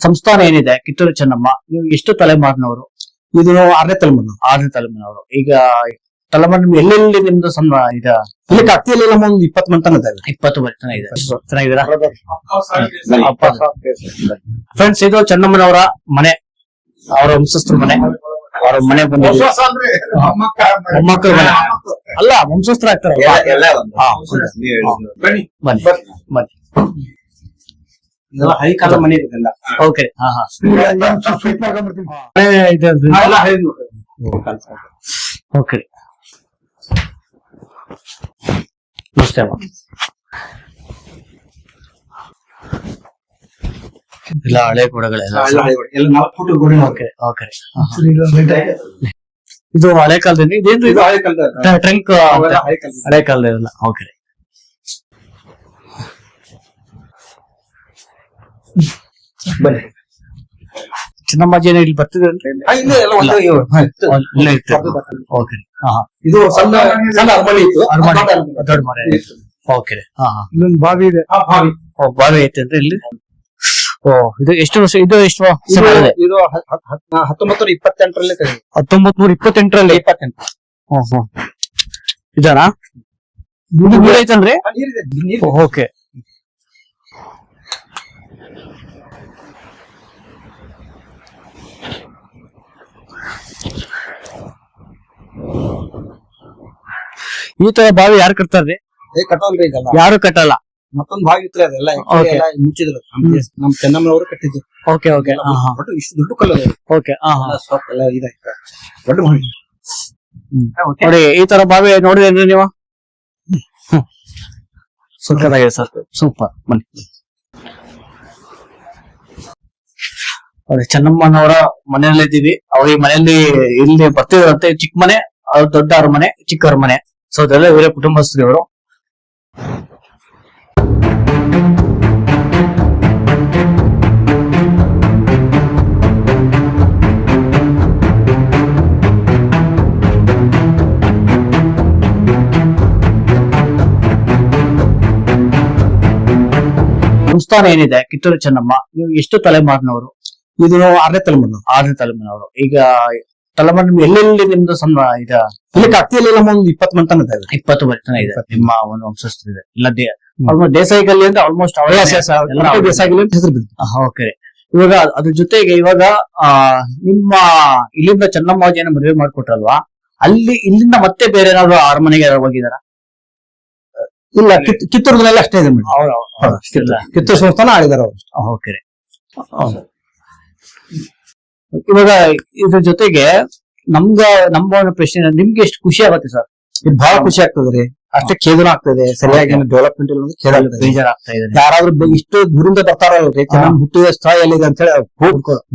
ಸಂಸ್ಥಾನ ಏನಿದೆ ಕಿತ್ತೂರು ಚೆನ್ನಮ್ಮ, ನೀವು ಎಷ್ಟು ತಲೆಮಾರಿನವರು? ಇದು 6ನೇ ತಲೆಮಾರು. 6ನೇ ತಲೆಮಾರಿನವರು. ಈಗ ತಲೆಮಾರು ನಿಮ್ಗೆ ಎಲ್ಲೆಲ್ಲಿ ನಿಮ್ದು ಇಲ್ಲಿ ಕತ್ತಿಯಲ್ಲಿ ನಮ್ಮ ಒಂದು 20 ಮನೆ ತನ ಇದಾವೆ. 20 ಮನೆ ತನ ಇದೆ. ಚೆನ್ನಾಗಿದ್ದೀರಾ ಫ್ರೆಂಡ್ಸ್? ಇದು ಚೆನ್ನಮ್ಮನವರ ಮನೆ, ಅವರ ವಂಶಸ್ಥರ ಮನೆ. ಅವ್ರ ಮನೆ ಬಂದಿದೆ ಮೊಮ್ಮಕ್ಕಳ ಮನೆ ಅಲ್ಲ, ವಂಶಸ್ಥರ ಆಗ್ತಾರಲ್ಲ. ಬನ್ನಿ ಬನ್ನಿ. ಇದೆಲ್ಲ ಹೈ ಕಾಲ ಮನೆ ಇದೆಲ್ಲ. ಓಕೆ. ಓಕೆ. ನಮಸ್ತೆ ಅಮ್ಮ. ಎಲ್ಲ ಹಳೆ ಗೋಡೆಗಳೆಲ್ಲ. Okay okay. ಇದು ಹಳೆ ಕಾಲದಲ್ಲಿ ಇದೇನು? ಇದು ಹಳೆ ಕಾಲದ ಟ್ರಂಕ್, ಹಳೆ ಕಾಲದಲ್ಲ. ಓಕೆ. ಬನ್ನಿ. ಚೆನ್ನಮ್ಮಾಜಿ ಇಲ್ಲಿ ಬರ್ತಿದ್ರೆ ಓಕೆ. ಇದು ಸಣ್ಣ ಸಣ್ಣ ಅರಮನೆ ಇತ್ತು. ದೊಡ್ಡ ಮನೆ. ಓಕೆ. ಇನ್ನೊಂದು ಬಾವಿ ಇದೆ. ಬಾವಿ ಐತೆ ಅಂದ್ರೆ ಇಲ್ಲಿ. ಓ, ಇದು ಎಷ್ಟು ವರ್ಷ? ಇದು ಎಷ್ಟು? ಇದು 1928ರಲ್ಲಿ 1928ರಲ್ಲಿ. 28. ಇದಾನಾ? ನೀರ್ ಐತಲ್ರಿ? ಓಕೆ. ಈ ತರ ಬಾವಿ ಯಾರು ಕಟ್ತಾರ್ರಿ? ಕಟ್ಟಲ್ರಿ ಇದೆಲ್ಲ, ಯಾರು ಕಟ್ಟಲ್ಲ. ಮತ್ತೊಂದು ಬಾವಿ ಇತ್ತು ಅದೆಲ್ಲ ಮುಚ್ಚಿದ್ರು. ನಮ್ ಚೆನ್ನಮ್ಮನವರು ಕಟ್ಟಿದ್ರು. Okay okay. ಇಷ್ಟು ದೊಡ್ಡ ಕಲ್ಲು. ಓಕೆ. ಎಲ್ಲ ಇದಾಯ್ತು, ದೊಡ್ಡ ಬಾವಿ. ನೋಡಿ, ಈ ತರ ಬಾವಿ ನೋಡಿದೇನ್ರಿ ನೀವು? Super sir, super. ಬನ್ನಿ. ನೋಡಿ, ಚೆನ್ನಮ್ಮನವರ ಮನೆಯಲ್ಲಿ ಇದ್ದೀವಿ. ಅವ್ರ ಈ ಮನೆಯಲ್ಲಿ ಇಲ್ಲಿ ಬರ್ತಿದ್ರಂತೆ. ಚಿಕ್ಕ ಮನೆ, ಅವ್ರ ದೊಡ್ಡ ಅರಮನೆ, ಚಿಕ್ಕ ಅರಮನೆ. ಸೊ ಅದೆಲ್ಲ ಇವರೇ ಕುಟುಂಬಸ್ಥರು ಇವರು. ಸಂಸ್ಥಾನ ಏನಿದೆ ಕಿತ್ತೂರು ಚೆನ್ನಮ್ಮ, ನೀವು ಎಷ್ಟು ತಲೆಮಾರಿನವರು? ಇದು 6ನೇ ತಲೆಮಾರು. 6ನೇ ತಲೆಮಾರಿನವರು. ಈಗ ತಲೆಮಾರು ನಿಮ್ಗೆ ಎಲ್ಲೆಲ್ಲಿ ನಿಮ್ದು ಇಲ್ಲಿ ಕತ್ತಿಯಲ್ಲಿ ನಮ್ಮ ಒಂದು 20 ಮನೆ ತನ ಇದಾವೆ. 20 ಮನೆ ತನ ಇದೆ. ನಿಮ್ಮ ಒಂದು ವಂಶಸ್ಥರು ಇದೆ. ಇಲ್ಲ ದೇಸಾಯಿಗಲ್ಲಿ ಅಂದ್ರೆ ಆಲ್ಮೋಸ್ಟ್ ದೇಸಾಯಿಗಲ್ಲಿ ಹೆಸರು ಬಿದ್ದು. ಓಕೆ. ಇವಾಗ ಅದ್ರ ಜೊತೆಗೆ ಇವಾಗ ನಿಮ್ಮ ಇಲ್ಲಿಂದ ಚೆನ್ನಮ್ಮಾಜಿಯನ್ನು ಮದುವೆ ಮಾಡ್ಕೊಟ್ರಲ್ವಾ, ಅಲ್ಲಿ ಇಲ್ಲಿಂದ ಮತ್ತೆ ಬೇರೆ ಏನಾದ್ರು ಅರಮನೆಗೆ ಹೋಗಿದಾರ? ಇಲ್ಲ, ಕಿತ್ತೂರದಲ್ಲೆಲ್ಲ ಅಷ್ಟೇ ಇದೆ ಮೇಡಮ್. ಕಿತ್ತೂರು ಸಂಸ್ಥಾನ ಆಳಿದಾರ ಅವರು. ಓಕೆ. ಇವಾಗ ಇದ್ರ ಜೊತೆಗೆ ನಮ್ಮ ಪ್ರಶ್ನೆ, ನಿಮ್ಗೆ ಎಷ್ಟು ಖುಷಿ ಆಗುತ್ತೆ ಸರ್? ಇದು ಬಹಳ ಖುಷಿ ಆಗ್ತದ್ರಿ. ಅಷ್ಟೇ ಖೇದನ ಆಗ್ತದೆ. ಸರಿಯಾಗಿ ಡೆವಲಪ್ಮೆಂಟ್ ಇಲ್ಲ, ಬೇಜಾರಾಗ್ತಾ ಇದೆ. ಯಾರಾದ್ರೂ ಇಷ್ಟು ದೂರಿಂದ ಬರ್ತಾರಲ್ರಿ, ನಮ್ಮ ಹುಟ್ಟಿದ ಸ್ಥಳ ಎಲ್ಲಿದೆ ಅಂತ ಹೇಳಿ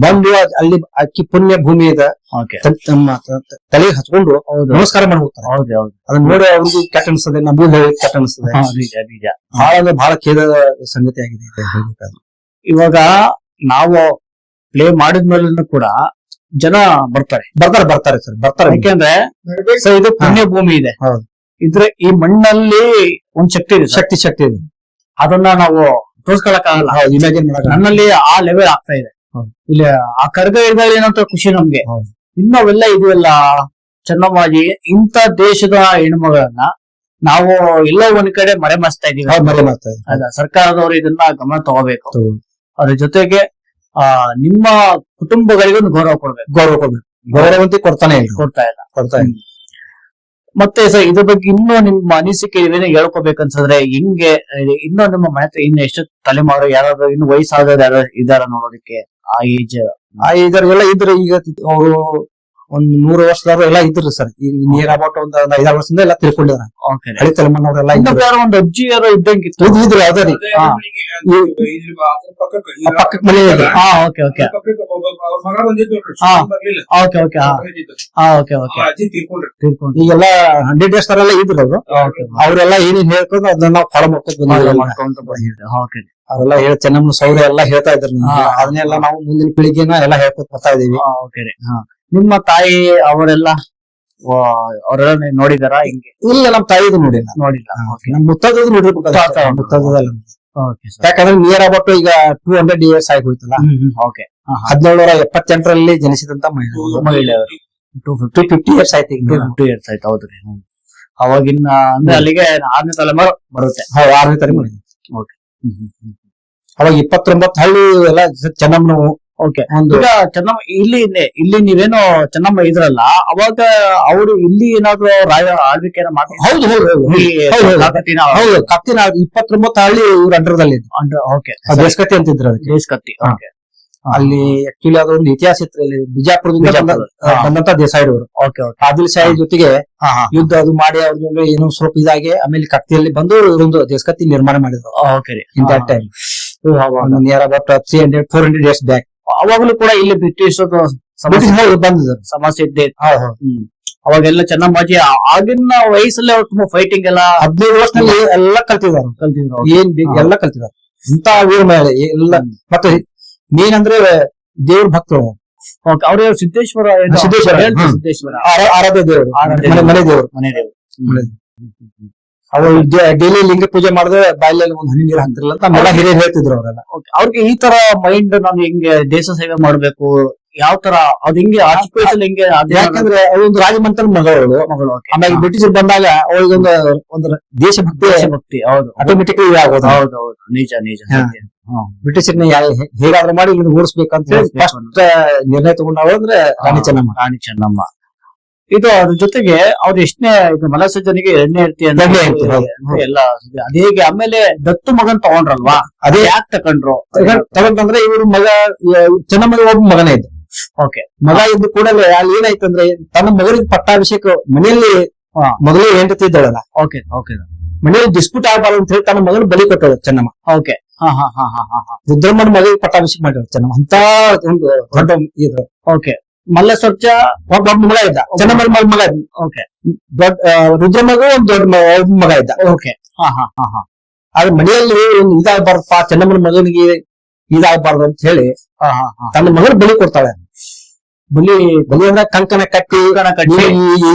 ಬಂದು ಅಲ್ಲಿ ಅಕ್ಕಿ ಪುಣ್ಯ ಭೂಮಿ ಇದೆ, ನಮ್ಮ ತಲೆಗೆ ಹಚ್ಕೊಂಡು ನಮಸ್ಕಾರ ಮಾಡ್ಬಿಡ್ತಾರೆ. ಹೌದು ಹೌದು. ಅದನ್ನ ನೋಡಿ ಅವ್ರಿಗೂ ಕೆಟ್ಟ ಅನಿಸ್ತದೆ, ನಮಗೂ ಕೆಟ್ಟ ಅನಿಸ್ತದೆ. ಬಹಳ ಅಂದ್ರೆ ಬಹಳ ಖೇದ ಸಂಗತಿ ಆಗಿದೆ. ಇವಾಗ ನಾವು ಪ್ಲೇ ಮಾಡಿದ್ಮೇಲೆ ಕೂಡ ಜನ ಬರ್ತಾರೆ ಸರ್, ಬರ್ತಾರೆ. ಯಾಕೆಂದ್ರೆ ಸರ್ ಇದು ಪುಣ್ಯ ಭೂಮಿ ಇದೆ. ಇದ್ರೆ ಈ ಮಣ್ಣಲ್ಲಿ ಒಂದ್ ಶಕ್ತಿ ಇದೆ, ಶಕ್ತಿ ಇದೆ. ಅದನ್ನ ನಾವು ತೋರ್ಸ್ಕೊಳಕ್ಕಾಗಲ್ಲ, ಇಮ್ಯಾಜಿನ್ ಮಾಡಕ್. ನನ್ನಲ್ಲಿ ಆ ಲೆವೆಲ್ ಆಗ್ತಾ ಇದೆ. ಇಲ್ಲಿ ಆ ಕರ್ಗ ಇದ್ದಾಗ ಏನಂತ ಖುಷಿ ನಮ್ಗೆ. ಇನ್ನವೆಲ್ಲ ಇದೆಲ್ಲ ಚೆನ್ನಮ್ಮಾಜಿ ಇಂಥ ದೇಶದ ಹೆಣ್ಮಗಳನ್ನ ನಾವು ಎಲ್ಲ ಒಂದ್ ಕಡೆ ಮರೆಮಾಚ್ತಾ ಇದೀವಿ. ಸರ್ಕಾರದವರು ಇದನ್ನ ಗಮನ ತಗೋಬೇಕು. ಅದ್ರ ಜೊತೆಗೆ ನಿಮ್ಮ ಕುಟುಂಬಗಳಿಗೆ ಒಂದು ಗೌರವ ಕೊಡ್ಬೇಕು. ಗೌರವಂತಿ ಕೊಡ್ತಾ ಇಲ್ಲ. ಮತ್ತೆ ಸರ್ ಇದ್ರ ಬಗ್ಗೆ ಇನ್ನೂ ನಿಮ್ಮ ಅನಿಸಿಕೆ ಏನೇ ಹೇಳ್ಕೋಬೇಕನ್ಸಿದ್ರೆ ಹೆಂಗೆ? ಇನ್ನೂ ನಿಮ್ಮ ಮನೆ ಇನ್ನು ಎಷ್ಟು ತಲೆಮಾರು ಯಾರಾದ್ರೂ ಇನ್ನು ವಯಸ್ಸಾದವ್ರು ಯಾರು ಇದಾರ ನೋಡೋದಕ್ಕೆ? ಆ ಏಜ್ ಎಲ್ಲ ಇದ್ರು. ಈಗ ಅವರು ಒಂದ್ 100 ವರ್ಷದವ್ರು ಎಲ್ಲ ಇದ್ರು ಸರ್. ಈಗ ನಿಯರ್ ಅಬೌಟ್ ಒಂದು 5-6 ವರ್ಷದಿಂದ ಎಲ್ಲ ತಿಳ್ಕೊಂಡಿದಾರೆ. ಹಳಿ ತಲೆಮಾರಿನವರೆಲ್ಲ ಒಂದು ಅಜ್ಜಿಯರು ಇದ್ದಂಗಿತ್ತು. ಇದ್ರು ಅದೇ ರೀ. ಪಕ್ಕಕ್ಕೆ ಮನೆ ಇದೆ. ಈಗೆಲ್ಲ 100 years ತರೆಲ್ಲ ಇದ್ರು ಅವರು. ಅವರೆಲ್ಲ ಏನೇನ್ ಹೇಳ್ಕೊಂಡು ಅದನ್ನ ನಾವು ಫಾಲೋ ಮಾಡ್ಕೊಂಡು ಅವರೆಲ್ಲ ಚೆನ್ನಮ್ಮ ಸೌರ್ಯ ಎಲ್ಲ ಹೇಳ್ತಾ ಇದ್ರು. ಅದನ್ನೆಲ್ಲ ನಾವು ಮುಂದಿನ ಪೀಳಿಗೆನ ಎಲ್ಲ ಹೇಳ್ಕೊತ ಬರ್ತಾ ಇದೀವಿ. ನಿಮ್ಮ ತಾಯಿ ಅವರೆಲ್ಲ ನೋಡಿದಾರ? ಹಿಂಗೆ ಇಲ್ಲ, ನಮ್ ತಾಯಿದು ನೋಡಿಲ್ಲ. ನೋಡಿಲ್ಲ. ನಮ್ ಮುತ್ತದ ನೋಡಿರ್ಬೇಕು. ಮುತ್ತದಲ್ಲ ಓಕೆ ಸರ್. ಯಾಕಂದ್ರೆ ನಿಯರ್ ಅಬೌಟ್ ಈಗ 200 years ಆಗಿ ಹೋಯ್ತಲ್ಲ. ಓಕೆ. 1778 ಜನಿಸಿದಂತ ಮಹಿಳೆಯವರು 250 years ಆಯ್ತು ಈಗ. 250 years ಆಯ್ತು. ಹೌದ್ರಿ. ಅವಾಗಿನ ಅಂದ್ರೆ ಅಲ್ಲಿಗೆ 6ನೇ ತಲೆಮಾರು ಬರುತ್ತೆ. ಹೌದು, 6ನೇ ತಲೆಮಾರು. ಓಕೆ. ಅವಾಗ 29 ಹಳ್ಳಿ ಎಲ್ಲ ಚೆನ್ನಮ್ಮನ. ಓಕೆ. ಒಂದು ಈಗ ಚೆನ್ನಮ್ಮ ಇಲ್ಲಿ ನೀವೇನೋ ಚೆನ್ನಮ್ಮ ಇದ್ರಲ್ಲ, ಅವಾಗ ಅವರು ಇಲ್ಲಿ ಏನಾದ್ರು ಆಳ್ವಿಕೆನ ಮಾಡ್ತಾರೆ? ಹೌದು ಹೌದು ಹೌದು ಕತ್ತಿನ 29 ಹಳ್ಳಿ ಇವ್ರ ಅಂಡರ್ದಲ್ಲಿ. ಓಕೆ. ದೇಶಕತ್ತಿ ಅಂತಿದ್ರು ಅದಕ್ಕೆ. ದೇಶಕತ್ತಿ. ಓಕೆ. ಅಲ್ಲಿ ಆಕ್ಚುಲಿ ಅದೊಂದು ಇತಿಹಾಸ ಇತ್ತು. ಅಲ್ಲಿ ಬಿಜಾಪುರದಿಂದ ಬಂದಂತ ದೇಸಾಯಿರವರು. ಓಕೆ. ಆದಿಲ್ ಶಾಹಿ ಜೊತೆಗೆ ಯುದ್ಧ ಅದು ಮಾಡಿ ಅವ್ರ ಜೊತೆ ಏನೋ ಸ್ವಲ್ಪ ಇದಾಗಿ ಆಮೇಲೆ ಕತ್ತಿಯಲ್ಲಿ ಬಂದು ಇವರೊಂದು ದೇಶಕತ್ತಿ ನಿರ್ಮಾಣ ಮಾಡಿದ್ರು. Okay. In that time near about 300-400 years back. ಅವಾಗಲೂ ಕೂಡ ಇಲ್ಲಿ ಬ್ರಿಟಿಷ್ ಬಂದಿದ್ರು ಸಮಸ್ಯೆ ಇದ್ದೇ. ಅವಾಗೆಲ್ಲ ಚೆನ್ನಮ್ಮಾಜಿ ಆಗಿನ ವಯಸ್ಸಲ್ಲಿ ಅವ್ರು ತುಂಬಾ ಫೈಟಿಂಗ್ ಎಲ್ಲ 15 ವರ್ಷದಲ್ಲಿ ಎಲ್ಲ ಕಲ್ತಿದ್ದಾರೆ. ಏನ್ ಎಲ್ಲ ಕಲ್ತಿದ್ದಾರೆ. ಇಂತ ವೀರ ಮಹಿಳೆ ಎಲ್ಲ. ಮತ್ತೆ ಮೇನ್ ಅಂದ್ರೆ ದೇವ್ರ ಭಕ್ತರು. ಅವ್ರ ಸಿದ್ದೇಶ್ವರ ಆರಾಧ್ಯ ದೇವರು, ಮನೆ ದೇವರು. ಅವರು ಡೈಲಿ ಲಿಂಗ ಪೂಜೆ ಮಾಡಿದ್ರೆ ಬಾಯಲ್ಲಿ ಒಂದು ಹನಿ ನೀರು ಹಾಕ್ತಿರಲ್ಲ ಅಂತ ನಮ್ಮೆಲ್ಲ ಹಿರಿಯರು ಹೇಳ್ತಿದ್ರು ಅವರೆಲ್ಲ. ಅವ್ರಿಗೆ ಈ ತರ ಮೈಂಡ್ ನಾನು ಹಿಂಗೆ ದೇಶ ಸೇವೆ ಮಾಡ್ಬೇಕು, ಯಾವ ತರ ಅದ್ ಹಿಂಗೆ ಆಕ್ಯುಪೇಷನ್ ಹಿಂಗೆ. ಯಾಕಂದ್ರೆ ಅವೊಂದು ರಾಜಮಂತ್ರನ ಮಗಳು. ಆಮೇಲೆ ಬ್ರಿಟಿಷರು ಬಂದಾಗ ಅವಳಿಗೊಂದು ಒಂದು ದೇಶಭಕ್ತಿ ಹೌದು ಆಟೋಮೆಟಿಕ್ಲಿ ಆಗೋದು. ಹೌದು ನಿಜ ನಿಜ. ಬ್ರಿಟಿಷರ್ನ ಹೇಗಾದ್ರೂ ಮಾಡಿ ಇಲ್ಲಿ ಓಡಿಸ್ಬೇಕಂತ ಹೇಳಿ ಫಸ್ಟ್ ನಿರ್ಣಯ ತಗೊಂಡಾವ ಅಂದ್ರೆ ರಾಣಿ ಚೆನ್ನಮ್ಮ. ಇದು ಅದ್ರ ಜೊತೆಗೆ ಅವ್ರು ಎಷ್ಟನೇ ಮನಸ್ಸಜ್ಜನಿಗೆ 2ನೇ ಹೆಂಡತಿ ಅಂತ ಎಲ್ಲ ಅದೇ. ಆಮೇಲೆ ದತ್ತು ಮಗನ್ ತಗೊಂಡ್ರಲ್ವಾ, ಅದೇ ಯಾಕೆ ತಗೊಂಡ್ರೆ ಇವ್ರ ಮಗ ಚೆನ್ನಮ್ಮಗೆ ಒಬ್ಬ ಮಗನೇ ಇದ್ದ. ಓಕೆ. ಮಗ ಇದ್ದು ಕೂಡಲೇ ಅಲ್ಲಿ ಏನಾಯ್ತಂದ್ರೆ ತನ್ನ ಮಗನಿಗೆ ಪಟ್ಟಾಭಿಷೇಕ ಮನೆಯಲ್ಲಿ ಮೊದಲೇ ಹೆಂಡತಿ ಇದ್ದಳಲ್ಲ. ಓಕೆ. ಓಕೆ. ಮನೆಯಲ್ಲಿ ಡಿಸ್ಪ್ಯೂಟ್ ಆಗಬಾರ್ದು ಅಂತ ಹೇಳಿ ತನ್ನ ಮಗನ ಬಲಿ ಕೊಟ್ಟಳು ಚೆನ್ನಮ್ಮ. ಓಕೆ. ರುದ್ರಮ್ಮನ ಮಗಳಿಗೆ ಪಟ್ಟಾಭಿಷೇಕ ಮಾಡಿದ್ರು ಚೆನ್ನಮ್ಮ. ಅಂತ ಒಂದು ದೊಡ್ಡ ಇದು. ಓಕೆ. ಮಲ್ಲಸರ್ಜ ಒಬ್ಬ ಮಗ ಇದ್ದ, ಚೆನ್ನಮ್ಮನ ಮಗ ಇದ್ದ. ಓಕೆ. ರುದ್ರಮ್ಮಗೂ ಒಂದು ದೊಡ್ಡ ಮಗ ಇದ್ದ. ಓಕೆ. ಆದ್ರೆ ಮನೆಯಲ್ಲಿ ಇದಾಗಬಾರ್ದಪ್ಪ, ಚೆನ್ನಮ್ಮನ ಮಗನಿಗೆ ಇದಾಗಬಾರ್ದು ಅಂತ ಹೇಳಿ ತನ್ನ ಮಗನ ಬಲಿ ಕೊಡ್ತಾಳೆ. ಬಲಿ ಅಂದ್ರೆ ಕಂಕಣ ಕಟ್ಟಿ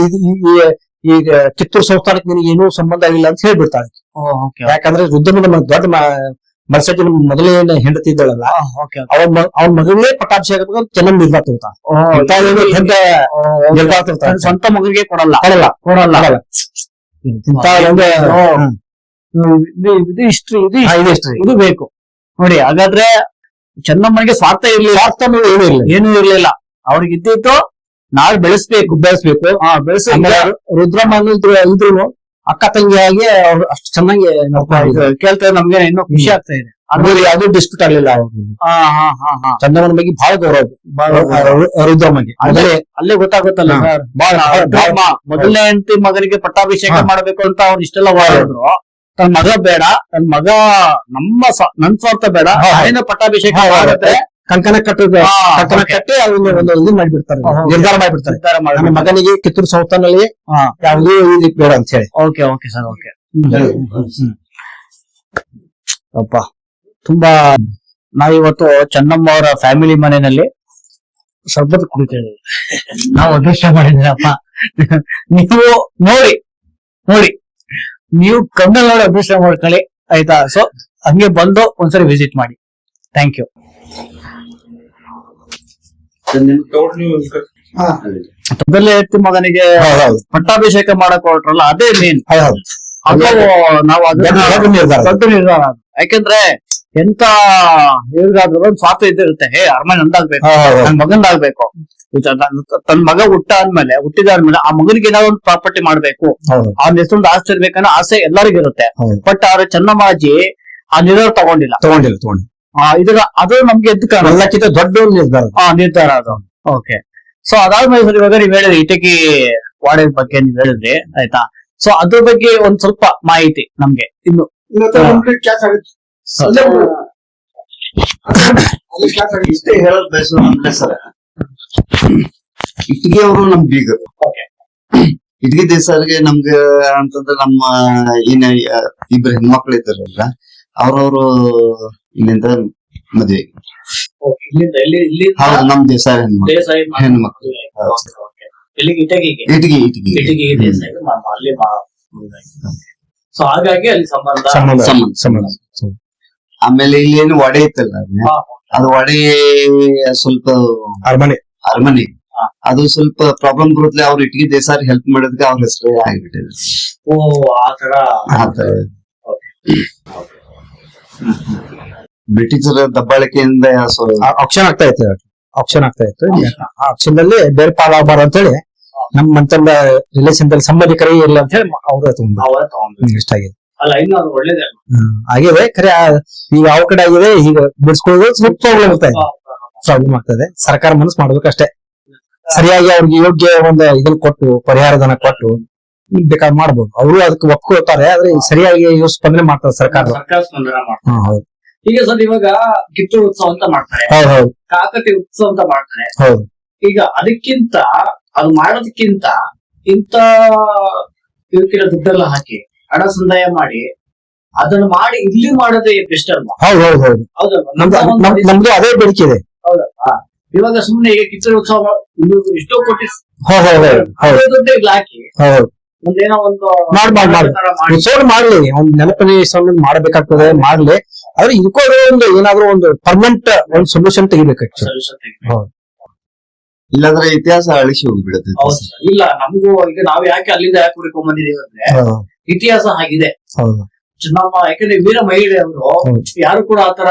ಈಗ ಕಿತ್ತೂರು ಸಂಸ್ಥಾನಕ್ಕೆ ನಿನಗೆ ಏನೂ ಸಂಬಂಧ ಇಲ್ಲ ಅಂತ ಹೇಳ್ಬಿಡ್ತಾಳೆ. ಯಾಕಂದ್ರೆ ರುದ್ರಮ್ಮನ ದೊಡ್ಡ ಮಲ್ಸಜ್ಜನ ಮೊದಲೇ ಹೆಂಡತಿ ಇದ್ದಳಲ್ಲ, ಅವನ ಮಗನೇ ಪಟ್ಟಾಭಿಷೇಕ ಚೆನ್ನಮ್ಮ ನಿರ್ಧಾರ ತಗೋತಾಳೆ. ಸ್ವಂತ ಮಗನಿಗೆ ಕೊಡಲ್ಲ. ಇದು ಹಿಸ್ಟ್ರಿ. ಇದು ಬೇಕು ನೋಡಿ. ಹಾಗಾದ್ರೆ ಚೆನ್ನಮ್ಮನಿಗೆ ಸ್ವಾರ್ಥ ಏನೂ ಇರ್ಲಿಲ್ಲ. ಅವ್ರಿಗೆ ಇದ್ದಿತ್ತು ನಾಳೆ ಬೆಳೆಸ್ಬೇಕು. ರುದ್ರಮ್ಮ ಇದ್ರು ಅಕ್ಕ ತಂಗಿಯಾಗಿ ಅವ್ರು ಅಷ್ಟು ಚೆನ್ನಾಗಿ ಕೇಳ್ತಾರೆ. ನಮ್ಗೆ ಇನ್ನೂ ಖುಷಿ ಆಗ್ತಾ ಇದೆ. ಯಾವ್ದು ಡಿಸ್ಪ್ಯೂಟ್ ಆಗ್ಲಿಲ್ಲ. ಚಂದಮ್ಮನ ಬಗ್ಗೆ ಬಹಳ ಗೌರವ ರುದ್ರಮ್ಮಗೆ. ಅಲ್ಲೇ ಗೊತ್ತಾಗುತ್ತಲ್ಲ ಸರ್, ಮೊದಲನೇ ಹೆಂಡತಿ ಮಗನಿಗೆ ಪಟ್ಟಾಭಿಷೇಕ ಮಾಡ್ಬೇಕು ಅಂತ ಅವ್ರು ಇಷ್ಟೆಲ್ಲ ಹೋರಾಡಿದ್ರು. ತನ್ನ ಮಗ ಬೇಡ, ತನ್ನ ಮಗ ನನ್ ಸ್ವಾರ್ಥ ಬೇಡ, ಏನ ಪಟ್ಟಾಭಿಷೇಕ ಮಾಡಿದ್ರೆ ಕಂಕಣ ಕಟ್ಟಿ ಅದನ್ನ ಒಂದು ಇದು ಮಾಡಿಬಿಡ್ತಾರೆ, ನಿರ್ಧಾರ ಮಾಡಿಬಿಡ್ತಾರೆ. ನನ್ನ ಮಗನಿಗೆ ಕಿತ್ತೂರು ಸಂಸ್ಥಾನಲ್ಲಿ ಯಾವುದೂ ಇದಕ್ಕೆ ಬೇಡ ಅಂತ ಹೇಳಿ. ಓಕೆ. Okay sir. ಓಕೆ. ಅಪ್ಪ ತುಂಬಾ ನಾವಿವತ್ತು ಚೆನ್ನಮ್ಮ ಅವರ ಫ್ಯಾಮಿಲಿ ಮನೆಯಲ್ಲಿ ಶಬ್ದದ ಕುಡಿತೇವೆ. ನಾವು ಅದೃಷ್ಟ ಮಾಡಿದ್ದೀರಪ್ಪ. ನೀವು ನೋಡಿ ನೀವು ಕಣ್ಣಲ್ಲಿ ನೋಡಿ ಅದೃಷ್ಟ ಮಾಡ್ಕೊಳ್ಳಿ, ಆಯ್ತಾ? ಸೊ ಹಂಗೆ ಬಂದು ಒಂದ್ಸರಿ ವಿಸಿಟ್ ಮಾಡಿ. Thank you. ಮೊದಲೇ ಹೆಂಡತಿ ಮಗನಿಗೆ ಪಟ್ಟಾಭಿಷೇಕ ಮಾಡಕ್ ಹೊರಟ್ರಲ್ಲ, ಅದೇ ಮೇನ್. ನಾವು ದೊಡ್ಡ ನಿರ್ಧಾರ. ಯಾಕೆಂದ್ರೆ ಎಂತ ಹೇಳಿಗಾದ್ರೂ ಒಂದು ಸ್ವಾರ್ಥ ಇದ್ದಿರುತ್ತೆ. ಅರಮನೆ ನಂದಾಗ್ಬೇಕು, ನನ್ ಮಗಂದಾಗ್ಬೇಕು. ತನ್ನ ಮಗ ಹುಟ್ಟಿದಾದ್ಮೇಲೆ ಆ ಮಗನಿಗೆ ಏನಾದ್ರು ಒಂದು ಪ್ರಾಪರ್ಟಿ ಮಾಡ್ಬೇಕು, ಅವ್ನ ಹೆಸರೊಂದು ಆಸ್ತಿ ಇರ್ಬೇಕನ್ನೋ ಆಸೆ ಎಲ್ಲರಿಗೂ ಇರುತ್ತೆ. ಬಟ್ ಅವ್ರ ಚೆನ್ನಮ್ಮಾಜಿ ಆ ನಿರ್ಧಾರ ತಗೊಂಡಿಲ್ಲ. ಅದು ನಮ್ಗೆ ಎದ್ದು ಎಲ್ಲಕ್ಕಿಂತ ದೊಡ್ಡ ನಿರ್ಧಾರ ಅದು. ಓಕೆ. ಸೊ ಅದಾದ್ಮೇಲೆ ಸರ್ ಇವಾಗ ನೀವ್ ಹೇಳಿದ್ರಿ ಇಟಕಿ ವಾಡೆ ಬಗ್ಗೆ ನೀವ್ ಹೇಳಿದ್ರಿ, ಆಯ್ತಾ? ಸೊ ಅದ್ರ ಬಗ್ಗೆ ಒಂದ್ ಸ್ವಲ್ಪ ಮಾಹಿತಿ ನಮ್ಗೆ ಇನ್ನು ಇಷ್ಟೇ ಹೇಳೋದು ಬಯಸೋದಂದ್ರೆ ಸರ್, ಇಟ್ಟಿಗೆ ಅವರು ನಮ್ ಬೀಗರು. ಇಟ್ಗಿ ದೇಶರಿಗೆ ನಮ್ಗೆ ಅಂತಂದ್ರೆ ನಮ್ಮ ಏನ ಇಬ್ರು ಹೆಣ್ಮಕ್ಳು ಇದ್ದಾರಲ್ಲ, ಅವ್ರವ್ರು ಇಲ್ಲಿಂದ ಮದ್ವೆ. ಹೌದು, ನಮ್ ದೇಸಾಯಿ ಹೆಣ್ಮಕ್ಳು. ಇಟ್ಗಿ ಸೊ ಹಾಗಾಗಿ ಅಲ್ಲಿ ಸಂಬಂಧ. ಆಮೇಲೆ ಇಲ್ಲಿ ಏನು ವಡೆ ಇತ್ತಲ್ಲ ಅದು ವಡೆ ಸ್ವಲ್ಪ ಅರಮನೆ ಅರಮನೆ ಹಾ. ಅದು ಸ್ವಲ್ಪ ಪ್ರಾಬ್ಲಮ್ ಬರುತ್ತೆ. ಅವ್ರು ಇಟ್ಗಿ ದೇಸಾರಿ ಹೆಲ್ಪ್ ಮಾಡೋದಕ್ಕೆ ಅವ್ರ ಹೆಸರು ಆಗಿಬಿಟ್ಟಿದೆ. ಓ ಆತರ. ಆತರ ಬ್ರಿಟಿಷರ ದಬ್ಬಾಳಿಕೆಯಿಂದ ಆಕ್ಷನ್ ಆಗ್ತಾ ಇತ್ತು. ಆ ಆಕ್ಷನ್ ದಲ್ಲಿ ಬೇರೆ ಪಾಲಾಗಬಾರ್ದು ಅಂತ ಹೇಳಿ ನಮ್ ಮಂತಲ್ಲ ರಿಲೇಷನ್ ದಲ್ಲಿ ಸಂಬಂಧಿಕರೇ ಇಲ್ಲ ಅಂತ ಹೇಳಿ ಅವ್ರ ತಗೊಂಡ್ರು. ಇಷ್ಟಾಗಿದೆ. ಅಲ್ಲ ಇನ್ನು ಅದು ಒಳ್ಳೇದೇ. ಆಗಿದೆ ಖರೆ ಈಗ ಯಾವ ಕಡೆ ಆಗಿದೆ ಈಗ ಬಿಡಿಸ್ಕೊಳ್ಳೋದು ಸ್ವಲ್ಪ ಪ್ರಾಬ್ಲಮ್ ಆಗ್ತದೆ. ಸರ್ಕಾರ ಮನಸ್ಸು ಮಾಡ್ಬೇಕಷ್ಟೇ. ಸರಿಯಾಗಿ ಅವ್ರಿಗೆ ಯೋಗ್ಯ ಒಂದು ಇದನ್ನ ಕೊಟ್ಟು ಪರಿಹಾರಧನ ಕೊಟ್ಟು ಬೇಕಾದ್ ಮಾಡ್ಬೋದು. ಅವರು ಅದಕ್ಕೆ ಒಪ್ಕೊಳ್ತಾರೆ, ಆದ್ರೆ ಸರಿಯಾಗಿ ಸ್ಪಂದನೆ ಮಾಡ್ತಾರೆ ಸರ್ಕಾರ. ಸ್ಪಂದನೆ ಮಾಡ್ತಾರೆ. ಹೌದು. ಈಗ ಸರ್ ಇವಾಗ ಕಿತ್ತೂರು ಉತ್ಸವ ಅಂತ ಮಾಡ್ತಾರೆ, ಹೌದು ಕಾಕತಿ ಉತ್ಸವ ಅಂತ ಮಾಡ್ತಾರೆ. ಹೌದು. ಈಗ ಅದಕ್ಕಿಂತ ಅದು ಮಾಡೋದಕ್ಕಿಂತ ಇಂತ ಇವಕ್ಕೆಲ್ಲ ದುಡ್ಡೆಲ್ಲ ಹಾಕಿ ಹಣ ಸಂದಾಯ ಮಾಡಿ ಅದನ್ನ ಮಾಡಿ ಇಲ್ಲಿ ಮಾಡೋದೇ ಬೆಸ್ಟ್ ಅಲ್ವಾ? ಹೌದು ಹೌದಲ್ವಾ? ನಮ್ದು ಅದೇ ಬೇಡಿಕೆ ಇದೆ. ಹೌದಲ್ವಾ? ಇವಾಗ ಸುಮ್ನೆ ಈಗ ಕಿತ್ತೂರು ಉತ್ಸವ ಎಷ್ಟೋ ಕೋಟಿ ದುಡ್ಡು ಇಲ್ಲಿ ಹಾಕಿ ಒಂದೇನೋ ಒಂದು ಉತ್ಸವ ಮಾಡ್ಲಿ, ಒಂದ್ ನೆನಪಿನ ಮಾಡಬೇಕಾಗ್ತದೆ, ಮಾಡ್ಲಿ. ಆದ್ರೆ ಇದಕ್ಕೂ ಒಂದು ಏನಾದ್ರೂ ಒಂದು ಪರ್ಮನೆಂಟ್ ಒಂದು ಸೊಲ್ಯೂಷನ್ ತೆಗಿಬೇಕು. ಇಲ್ಲಾಂದ್ರೆ ಇತಿಹಾಸ ಅಳಿಸಿ ಹೋಗ್ಬಿಡುತ್ತೆ. ಇಲ್ಲ ನಮಗೂ ಈಗ ನಾವ್ ಯಾಕೆ ಅಲ್ಲಿಂದ ಯಾಕೆ ಹುಡ್ಕೊಂಡ್ ಬಂದಿದೀವಿ ಅಂದ್ರೆ ಇತಿಹಾಸ ಆಗಿದೆ. ನಮ್ಮ ಯಾಕಂದ್ರೆ ವೀರ ಮಹಿಳೆ ಅವರು ಯಾರು ಕೂಡ ಆತರ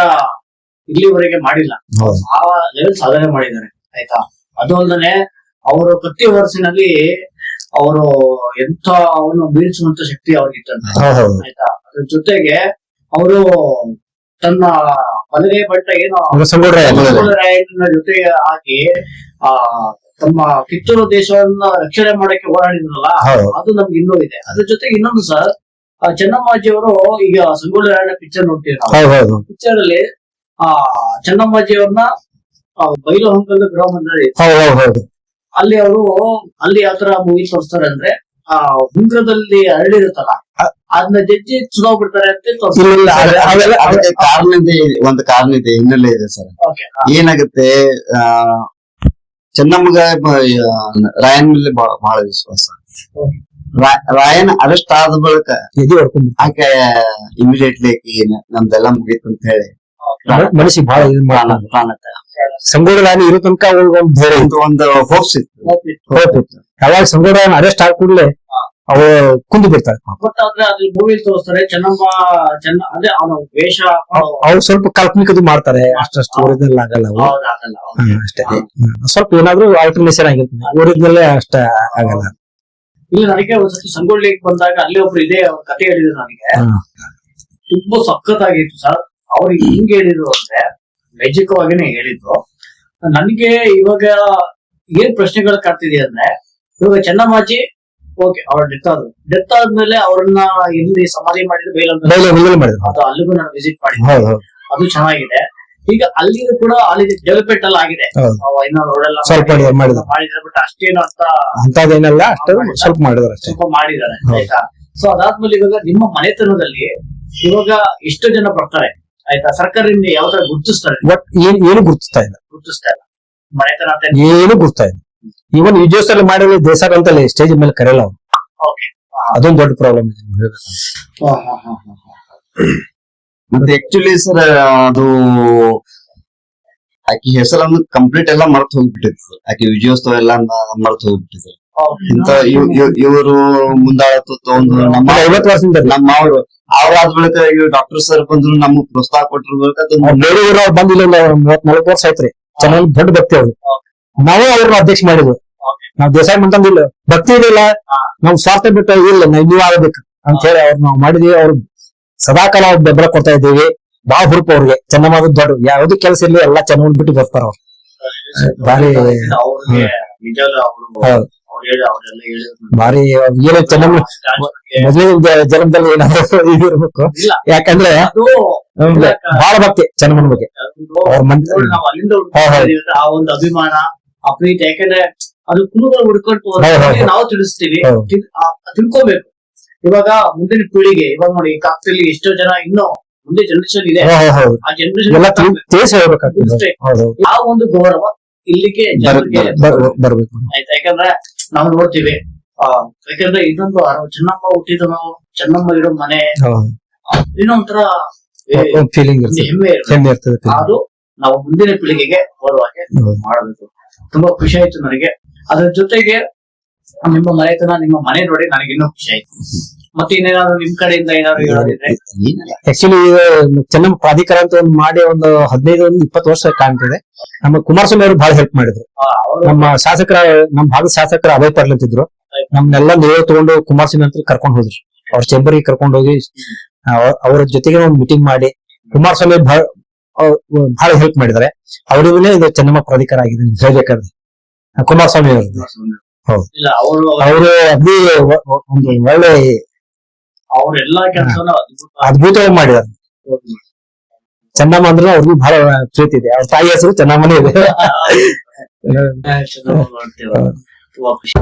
ಇಲ್ಲಿವರೆಗೆ ಮಾಡಿಲ್ಲ. ಆ ಲೆವೆಲ್ ಸಾಧನೆ ಮಾಡಿದ್ದಾರೆ ಆಯ್ತಾ. ಅದು ಅಲ್ಲದೆ ಅವರು ಪ್ರತಿ ವರ್ಷನಲ್ಲಿ ಅವರು ಎಂತ ಅವನು ಬೀಳಿಸುವಂತ ಶಕ್ತಿ ಅವ್ರಿಗಿತ್ತಂತೆ ಆಯ್ತಾ. ಅದ್ರ ಜೊತೆಗೆ ಅವರು ತನ್ನ ಮಲಗೆ ಬಟ್ಟ ಏನು ರಾಯಣ್ಣ ಜೊತೆಗೆ ಹಾಕಿ ತಮ್ಮ ಕಿತ್ತೂರು ದೇಶವನ್ನ ರಕ್ಷಣೆ ಮಾಡಕ್ಕೆ ಹೋರಾಡಿದ್ರಲ್ಲ, ಅದು ನಮ್ಗೆ ಇನ್ನೂ ಇದೆ. ಅದ್ರ ಜೊತೆಗೆ ಇನ್ನೊಂದು ಸರ್, ಚೆನ್ನಮ್ಮಾಜಿಯವರು ಈಗ ಸಂಗೊಳ್ಳಿ ರಾಯಣ್ಣ ಪಿಕ್ಚರ್ ನೋಡ್ತೀವಿ ನಾವು. ಪಿಕ್ಚರ್ ಅಲ್ಲಿ ಚೆನ್ನಮ್ಮಾಜಿಯವ್ರನ್ನ ಬೈಲಹೊಂಗಲ ಗೃಹ ಮಂಡಳಿ ಅಲ್ಲಿ ಅವರು ಅಲ್ಲಿ ಯಾವ ತರ ಮೂವಿ ತೋರಿಸ್ತಾರೆ ಅಂದ್ರೆ ಉಂಗ್ರದಲ್ಲಿ ಹರಡಿರುತ್ತಲ್ಲ ಅದನ್ನ ಜಜ್ಜಿ ಸುಡೋಗ್ಬಿಡ್ತಾರೆ ಅಂತ ಒಂದು ಕಾರಣ ಇದೆ, ಹಿನ್ನೆಲೆ ಇದೆ ಸರ್. ಏನಾಗುತ್ತೆ, ಚೆನ್ನಮ್ಮಗ ರಾಯನ್ ಮೇಲೆ ಬಹಳ ವಿಶ್ವಾಸ. ರಾಯನ್ ಅರೆಸ್ಟ್ ಆದ ಬಳಿಕ ಆಕೆ ಇಮಿಡಿಯೇಟ್ಲಿ ನಮ್ದೆಲ್ಲ ಮುಗೀತು ಅಂತ ಹೇಳಿ ಮನಸ್ಸಿಗೆ ಬಹಳ ಸಂಗೊಳ್ಳಿ ರಾಯಣ್ಣ ಇರೋ ತನಕ ಒಂದು ಹೋಪ್ಸ್ ಇತ್ತು. ಯಾವಾಗ ಸಂಗೊಳ್ಳಿ ರಾಯಣ್ಣ ಅರೆಸ್ಟ್ ಆದ ಕೂಡಲೇ ಅವು ಕುಂದು ಬಿಡ್ತಾರೆ. ಅದ್ರ ಮೂವಿ ತೋರಿಸ್ತಾರೆ ಚೆನ್ನಮ್ಮ ಅದೇ ಅವನ ವೇಷ ಅವ್ರು ಸ್ವಲ್ಪ ಕಾಲ್ಪನಿಕದು ಮಾಡ್ತಾರೆ, ಅಷ್ಟು ಒರಿಜಿನಲ್ ಆಗಲ್ಲ ಅಷ್ಟೇ. ಸ್ವಲ್ಪ ಏನಾದ್ರು ಆಲ್ಟರ್ನೇಷನ್ ಆಗಿರ್ತದೆ, ಒರಿಜಿನಲ್ ಅಷ್ಟ ಆಗಲ್ಲ. ಇಲ್ಲಿ ನನಗೆ ಒಂದ್ಸತಿ ಸಂಗೊಳ್ಳಿಗೆ ಬಂದಾಗ ಅಲ್ಲಿ ಒಬ್ರು ಇದೇ ಕತೆ ಹೇಳಿದ್ರು ನನಗೆ, ತುಂಬಾ ಸಖತ್ತಾಗಿತ್ತು ಸರ್. ಅವ್ರಿಗೆ ಹಿಂಗ್ ಹೇಳಿದ್ರು ಅಂದ್ರೆ ನೈಜಕವಾಗಿನೇ ಹೇಳಿದ್ರು. ನನಗೆ ಇವಾಗ ಏನ್ ಪ್ರಶ್ನೆಗಳು ಕಾಡ್ತಿದೆ ಅಂದ್ರೆ, ಇವಾಗ ಚೆನ್ನಮ್ಮಾಜಿ ಓಕೆ ಅವ್ರ ಡೆತ್ ಆದ್ಮೇಲೆ ಅವ್ರನ್ನ ಎಲ್ಲಿ ಸಮಾಧಿ ಮಾಡಿದ್ರು ಅದು ಅಲ್ಲಿಗೂ ನಾನು ವಿಸಿಟ್ ಮಾಡಿದ್ದೆ, ಅದು ಚೆನ್ನಾಗಿದೆ. ಈಗ ಅಲ್ಲಿಗೂ ಕೂಡ ಅಲ್ಲಿ ಡೆವಲಪ್ಮೆಂಟ್ ಎಲ್ಲ ಆಗಿದೆ, ಇನ್ನೂ ರೋಡ್ ಎಲ್ಲ ಮಾಡಿದ್ದಾರೆ. ಬಟ್ ಅಷ್ಟೇನು ಅಂತದೇನಲ್ಲ, ಸ್ವಲ್ಪ ಮಾಡಿದ್ದಾರೆ ಆಯ್ತಾ. ಸೊ ಅದಾದ್ಮೇಲೆ ಇವಾಗ ನಿಮ್ಮ ಮನೆತನದಲ್ಲಿ ಇವಾಗ ಎಷ್ಟು ಜನ ಬರ್ತಾರೆ ಆಯ್ತಾ, ಸರ್ಕಾರದಿಂದ ಯಾವ ತರ ಗುರುತಿಸ್ತಾರೆ? ಏನು ಗುರುತಿಸ್ತಾ ಇಲ್ಲ ಮನೆತನ ಅಂತ ಏನು ಗುರುತಾ ಇಲ್ಲ. ಇವನ್ ವಿಜಯೋತ್ಸವ ಮಾಡಿರೋ ದೇಸಾಗ ಅಂತಲೇ ಸ್ಟೇಜ್ ಮೇಲೆ ಕರೆಯಲ್ಲ ಅವ್ನು. ಅದೊಂದು ದೊಡ್ಡ ಪ್ರಾಬ್ಲಮ್ ಇದೆ. ಮತ್ತೆ ಆಕ್ಚುಲಿ ಸರ್ ಅದು ಆಕಿ ಹೆಸರನ್ನು ಕಂಪ್ಲೀಟ್ ಎಲ್ಲ ಮರ್ತು ಹೋಗ್ಬಿಟ್ಟಿತ್ತು. ಆಕಿ ವಿಜಯೋತ್ಸವ ಎಲ್ಲ ಮರ್ತು ಹೋಗ್ಬಿಟ್ಟಿದ್ರು. ಇಂತ ಇವರು ಮುಂದಾಳತ್ತು ಒಂದು ನಮ್ಮ 50 ವರ್ಷದಿಂದ ನಮ್ಮ ಅವ್ರಾದ ಬಳಿಕ ಡಾಕ್ಟರ್ ಸರ್ ಬಂದ್ರು ನಮಗ್ ಪ್ರೋತ್ಸಾಹ ಕೊಟ್ಟರು. ಬಂದಿಲ್ಲ 30-40 ವರ್ಷ ಆಯ್ತ್ರಿ. ಚೆನ್ನಾಗಿ ದೊಡ್ಡ ಭಕ್ತಿ ಅವ್ರು. ನಾವೇ ಅವ್ರನ್ನ ಅಧ್ಯಕ್ಷ ಮಾಡಿದ್ವಿ. ನಾವ್ ದೇಸಾಯಿ ಮಂತಂದಿಲ್ಲ, ಭಕ್ತಿ ಇರಲಿಲ್ಲ, ನಾವ್ ಸ್ವಾರ್ಥ ಬಿಟ್ಟು ಇಲ್ಲ ನೀವ್ ಆಗಬೇಕು ಅಂತ ಹೇಳಿ ಅವ್ರು ನಾವು ಮಾಡಿದೀವಿ. ಅವ್ರು ಸದಾಕಾಲ ಅವ್ರು ಬೆಂಬಲ ಕೊಡ್ತಾ ಇದ್ದೀವಿ. ಬಾಳ ಹುರುಪು ಅವ್ರಿಗೆ. ಚೆನ್ನಮ್ಮ ದೊಡ್ಡ ಯಾವ್ದು ಕೆಲಸ ಇರ್ಲಿ ಎಲ್ಲ ಚೆನ್ನಮ್ಮ ಬಿಟ್ಟು ಬರ್ತಾರ ಅವ್ರು. ಬಾರಿ ಬಾರಿ ಏನು ಚೆನ್ನಮ್ಮ ಮೊದಲೇ ಜನ್ಮದಲ್ಲಿ ಏನಾದ್ರು ಇದಿರ್ಬೇಕು. ಯಾಕಂದ್ರೆ ಬಹಳ ಭಕ್ತಿ ಚೆನ್ನಮ್ಮನ ಬಗ್ಗೆ ಆ ಒಂದು ಅಭಿಮಾನ, ಆ ಪ್ರೀತಿ. ಯಾಕಂದ್ರೆ ಅದು ಕುಲುಗಳು ಹುಡ್ಕೊಂಡು ನಾವು ತಿಳಿಸ್ತೀವಿ, ತಿಳ್ಕೋಬೇಕು. ಇವಾಗ ಮುಂದಿನ ಪೀಳಿಗೆ ಇವಾಗ ನೋಡಿ ಕಾಕ್ತಿಲಿ ಎಷ್ಟೋ ಜನ ಇನ್ನೂ ಮುಂದೆ ಜನರೇಷನ್ ಇದೆ, ಆ ಜನರೇಷನ್ ಆ ಒಂದು ಗೌರವ ಇಲ್ಲಿಗೆ ಬರ್ಬೇಕು ಆಯ್ತಾ. ಯಾಕಂದ್ರೆ ನಾವು ನೋಡ್ತೀವಿ, ಯಾಕಂದ್ರೆ ಇದೊಂದು ಚೆನ್ನಮ್ಮ ಹುಟ್ಟಿದ ನಾವು ಚೆನ್ನಮ್ಮ ಇರೋ ಮನೆ ಏನೋ ಒಂಥರ ಒಂದು ಫೀಲಿಂಗ್ ಒಂದು ಇರ್ತದೆ, ಹೆಮ್ಮೆ ಇರ್ತದೆ. ಹೆಮ್ಮೆ ಇರ್ತದೆ feeling. ಅದು ನಾವು ಮುಂದಿನ ಪೀಳಿಗೆಗೆ ಹೋಗುವಾಗೆ ಹೌದು. ಮಾಡಬೇಕು. ತುಂಬಾ ಖುಷಿ ಆಯ್ತು ನನಗೆ. ಅದ್ರ ಜೊತೆಗೆ ನಿಮ್ಮ ಮನೆತನ, ನಿಮ್ಮ ಮನೆ ನೋಡಿ ನನಗೆ ಇನ್ನೂ ಖುಷಿ ಆಯ್ತು. ಮತ್ತೆ ಇನ್ನೇನಾದ್ರು ನಿಮ್ ಕಡೆಯಿಂದ ಏನಾದ್ರು ಹೇಳೋದಿದ್ರೆ? ಏನಿಲ್ಲ. ಆಕ್ಚುಲಿ ಚೆನ್ನಮ್ಮ ಪ್ರಾಧಿಕಾರ ಅಂತ ಒಂದು ಮಾಡಿ ಒಂದು 15-20 ವರ್ಷ ಕಾಣ್ತಿದೆ. ನಮ್ಮ ಕುಮಾರಸ್ವಾಮಿ ಅವರು ಬಹಳ ಹೆಲ್ಪ್ ಮಾಡಿದ್ರು. ಅವರು ನಮ್ಮ ಶಾಸಕರ, ನಮ್ಮ ಭಾಗದ ಶಾಸಕರ ಅಭಯ್ ಪಾಟೀಲ್ ಅಂತಿದ್ರು. ನಮ್ನೆಲ್ಲ ನೀವು ತಗೊಂಡು ಕುಮಾರಸ್ವಾಮಿ ಅಂತ ಕರ್ಕೊಂಡು ಹೋದ್ರು. ಅವ್ರ ಚೇಂಬರ್ಗೆ ಕರ್ಕೊಂಡು ಹೋಗಿ ಅವ್ರ ಜೊತೆಗೆ ಒಂದು ಮೀಟಿಂಗ್ ಮಾಡಿ ಕುಮಾರಸ್ವಾಮಿ ಬಹಳ ಹೆಲ್ಪ್ ಮಾಡಿದ್ದಾರೆ. ಅವರಿಗೂ ಇದು ಚೆನ್ನಮ್ಮ ಪ್ರಾಧಿಕಾರ ಆಗಿದೆ ಅಂತ ಹೇಳ್ಬೇಕಾದ್ರೆ ಕುಮಾರಸ್ವಾಮಿ ಅವರು. ಹೌದು. ಇಲ್ಲ, ಅವರು ಅವರು ಅಗ್ದಿ ಒಂದು ಒಳ್ಳೆ ಅವರೆಲ್ಲಾ ಕೆಲಸನ ಅದ್ಭುತವಾಗಿ ಮಾಡಿದ್ದಾರೆ. ಚೆನ್ನಮ್ಮ ಅಂದ್ರೆ ಅವ್ರಿಗೂ ಬಹಳ ಪ್ರೀತಿ ಇದೆ. ಅವ್ರ ತಾಯಿ ಹೆಸರು ಚೆನ್ನಮ್ಮನೇ ಇದೆ. ಮಾಡ್ತೇವೆ. ತುಂಬಾ ಖುಷಿ.